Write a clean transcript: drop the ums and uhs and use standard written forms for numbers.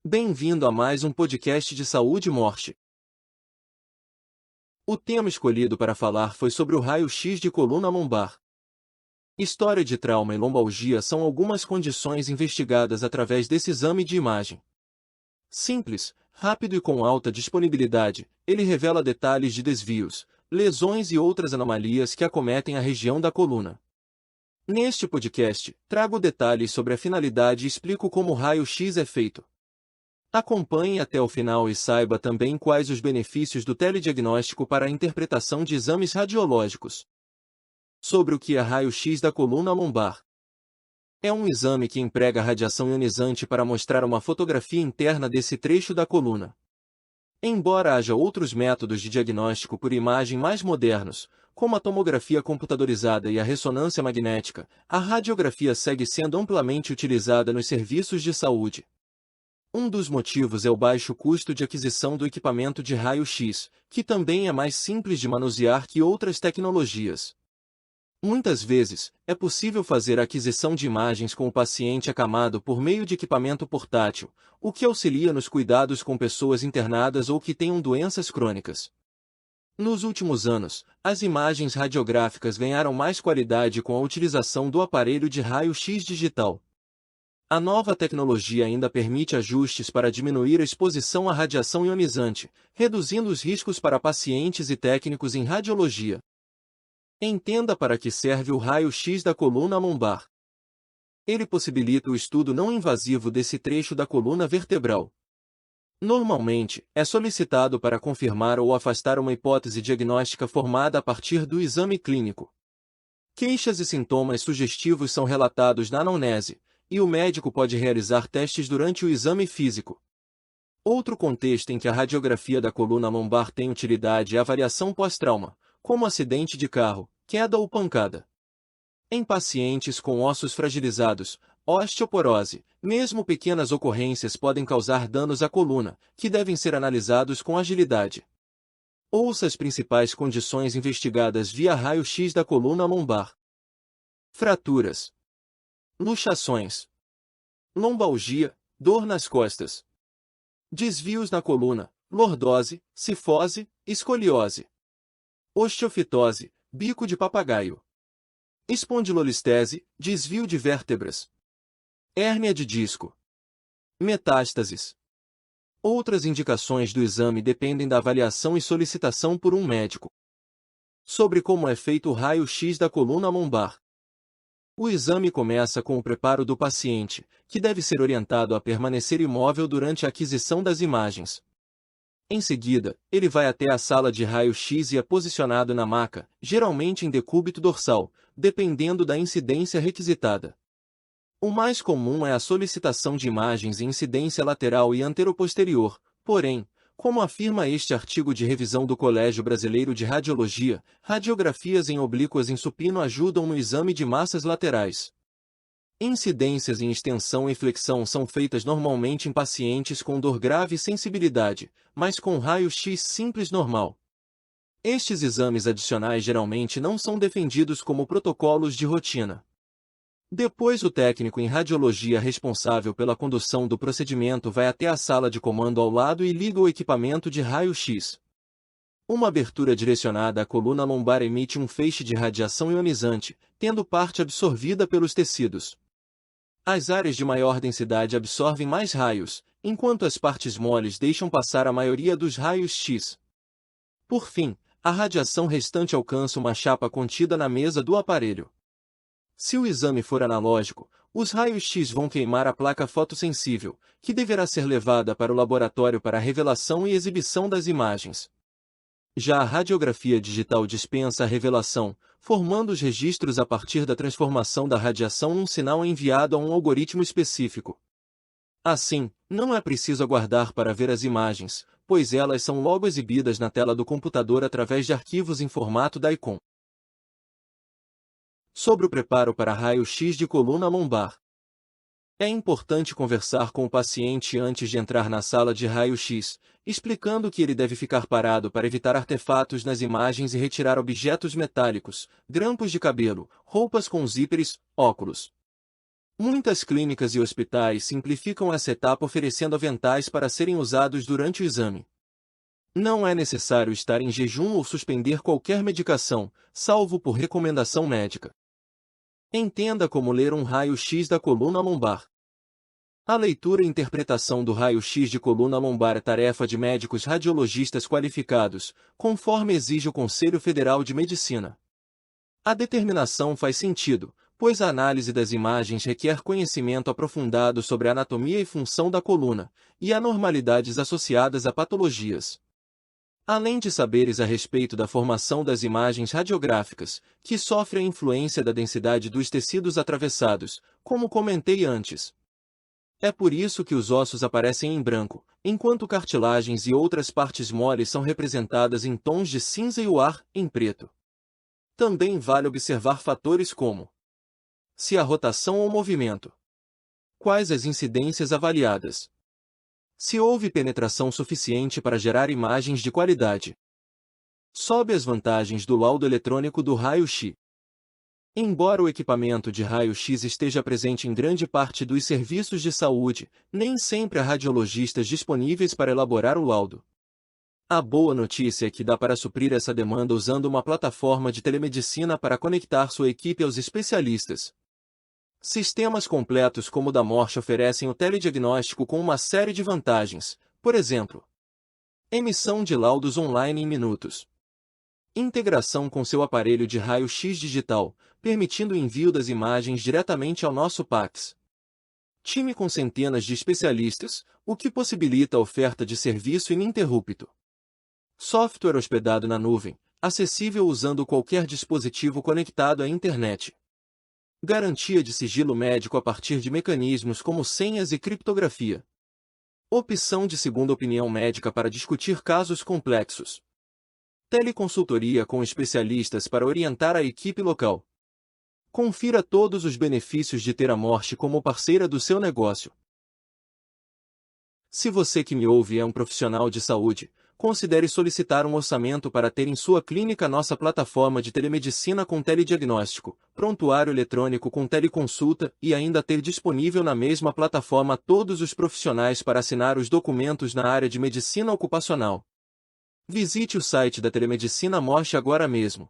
Bem-vindo a mais um podcast de saúde e morte. O tema escolhido para falar foi sobre o raio-x de coluna lombar. História de trauma e lombalgia são algumas condições investigadas através desse exame de imagem. Simples, rápido e com alta disponibilidade, ele revela detalhes de desvios, lesões e outras anomalias que acometem a região da coluna. Neste podcast, trago detalhes sobre a finalidade e explico como o raio-x é feito. Acompanhe até o final e saiba também quais os benefícios do telediagnóstico para a interpretação de exames radiológicos. Sobre o que é raio-x da coluna lombar. É um exame que emprega radiação ionizante para mostrar uma fotografia interna desse trecho da coluna. Embora haja outros métodos de diagnóstico por imagem mais modernos, como a tomografia computadorizada e a ressonância magnética, a radiografia segue sendo amplamente utilizada nos serviços de saúde. Um dos motivos é o baixo custo de aquisição do equipamento de raio-x, que também é mais simples de manusear que outras tecnologias. Muitas vezes, é possível fazer a aquisição de imagens com o paciente acamado por meio de equipamento portátil, o que auxilia nos cuidados com pessoas internadas ou que tenham doenças crônicas. Nos últimos anos, as imagens radiográficas ganharam mais qualidade com a utilização do aparelho de raio-x digital. A nova tecnologia ainda permite ajustes para diminuir a exposição à radiação ionizante, reduzindo os riscos para pacientes e técnicos em radiologia. Entenda para que serve o raio-x da coluna lombar. Ele possibilita o estudo não invasivo desse trecho da coluna vertebral. Normalmente, é solicitado para confirmar ou afastar uma hipótese diagnóstica formada a partir do exame clínico. Queixas e sintomas sugestivos são relatados na anamnese, e o médico pode realizar testes durante o exame físico. Outro contexto em que a radiografia da coluna lombar tem utilidade é a avaliação pós-trauma, como acidente de carro, queda ou pancada. Em pacientes com ossos fragilizados, osteoporose, mesmo pequenas ocorrências podem causar danos à coluna, que devem ser analisados com agilidade. Ouça as principais condições investigadas via raio-x da coluna lombar. Fraturas, luxações, lombalgia, dor nas costas, desvios na coluna, lordose, cifose, escoliose, osteofitose, bico de papagaio, espondilolistese, desvio de vértebras, hérnia de disco, metástases. Outras indicações do exame dependem da avaliação e solicitação por um médico. Sobre como é feito o raio-x da coluna lombar. O exame começa com o preparo do paciente, que deve ser orientado a permanecer imóvel durante a aquisição das imagens. Em seguida, ele vai até a sala de raio-x e é posicionado na maca, geralmente em decúbito dorsal, dependendo da incidência requisitada. O mais comum é a solicitação de imagens em incidência lateral e anteroposterior, porém, como afirma este artigo de revisão do Colégio Brasileiro de Radiologia, radiografias em oblíquas em supino ajudam no exame de massas laterais. Incidências em extensão e flexão são feitas normalmente em pacientes com dor grave e sensibilidade, mas com raio-x simples normal. Estes exames adicionais geralmente não são defendidos como protocolos de rotina. Depois o técnico em radiologia responsável pela condução do procedimento vai até a sala de comando ao lado e liga o equipamento de raio-x. Uma abertura direcionada à coluna lombar emite um feixe de radiação ionizante, tendo parte absorvida pelos tecidos. As áreas de maior densidade absorvem mais raios, enquanto as partes moles deixam passar a maioria dos raios-x. Por fim, a radiação restante alcança uma chapa contida na mesa do aparelho. Se o exame for analógico, os raios-x vão queimar a placa fotossensível, que deverá ser levada para o laboratório para a revelação e exibição das imagens. Já a radiografia digital dispensa a revelação, formando os registros a partir da transformação da radiação num sinal enviado a um algoritmo específico. Assim, não é preciso aguardar para ver as imagens, pois elas são logo exibidas na tela do computador através de arquivos em formato DICOM. Sobre o preparo para raio-x de coluna lombar. É importante conversar com o paciente antes de entrar na sala de raio-x, explicando que ele deve ficar parado para evitar artefatos nas imagens e retirar objetos metálicos, grampos de cabelo, roupas com zíperes, óculos. Muitas clínicas e hospitais simplificam essa etapa oferecendo aventais para serem usados durante o exame. Não é necessário estar em jejum ou suspender qualquer medicação, salvo por recomendação médica. Entenda como ler um raio-x da coluna lombar. A leitura e interpretação do raio-x de coluna lombar é tarefa de médicos radiologistas qualificados, conforme exige o Conselho Federal de Medicina. A determinação faz sentido, pois a análise das imagens requer conhecimento aprofundado sobre a anatomia e função da coluna, e anormalidades associadas a patologias. Além de saberes a respeito da formação das imagens radiográficas, que sofrem a influência da densidade dos tecidos atravessados, como comentei antes. É por isso que os ossos aparecem em branco, enquanto cartilagens e outras partes moles são representadas em tons de cinza e o ar, em preto. Também vale observar fatores como se há rotação ou movimento. Quais as incidências avaliadas? Se houve penetração suficiente para gerar imagens de qualidade. Sobe as vantagens do laudo eletrônico do raio-x. Embora o equipamento de raio-x esteja presente em grande parte dos serviços de saúde, nem sempre há radiologistas disponíveis para elaborar o laudo. A boa notícia é que dá para suprir essa demanda usando uma plataforma de telemedicina para conectar sua equipe aos especialistas. Sistemas completos como o da Morte oferecem o telediagnóstico com uma série de vantagens, por exemplo, emissão de laudos online em minutos. Integração com seu aparelho de raio-x digital, permitindo o envio das imagens diretamente ao nosso PACS. Time com centenas de especialistas, o que possibilita a oferta de serviço ininterrupto. Software hospedado na nuvem, acessível usando qualquer dispositivo conectado à internet. Garantia de sigilo médico a partir de mecanismos como senhas e criptografia. Opção de segunda opinião médica para discutir casos complexos. Teleconsultoria com especialistas para orientar a equipe local. Confira todos os benefícios de ter a Morte como parceira do seu negócio. Se você que me ouve é um profissional de saúde, considere solicitar um orçamento para ter em sua clínica nossa plataforma de telemedicina com telediagnóstico, prontuário eletrônico com teleconsulta e ainda ter disponível na mesma plataforma todos os profissionais para assinar os documentos na área de medicina ocupacional. Visite o site da Telemedicina Morte agora mesmo.